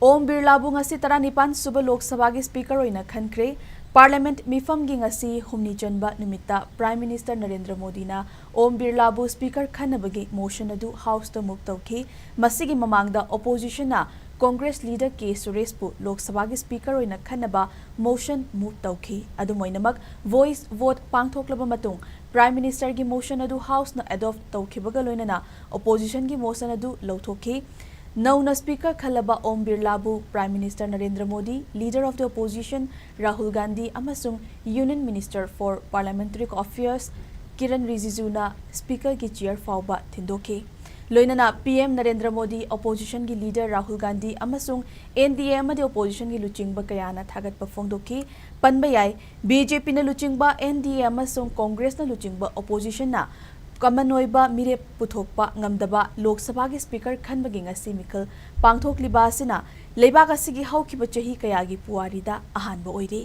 Om बिरलाबु ngasi 19 suba Lok Sabha gi speaker oina khankhre Parliament mifam gi ngasi humni chanba numita Prime Minister Narendra Modi na Om Birlabu speaker khanabagi motion adu House to move tawki masigi mamangda opposition na Congress leader K Suresh pu Lok Sabha gi speaker oina khanaba motion move tawki adu moinamak voice vote pangthoklaba matung Prime Minister gi motion adu House na adopt tawkibaga loinana opposition gi motion adu lawthoki Nauna Speaker Khalaba Om Birlabu, Prime Minister Narendra Modi, Leader of the Opposition Rahul Gandhi, amasung Union Minister for Parliamentary Affairs Kiran Rijiju na Speaker ki chair fauba thindoki. Loinana PM Narendra Modi, Opposition ki Leader Rahul Gandhi, amasung NDA amadi Opposition ki luchingba kayana thagat pa phongdoki. Panbayai BJP na luchingba NDA amasung Congress na luchingba Opposition na Kamanoiba mire puthokpa ngamdaba Lok Sabha gi speaker khanbagi ngasi mikhal pangthokliba asina leibak asigi haukiba chahi kayagi puarida ahanba oire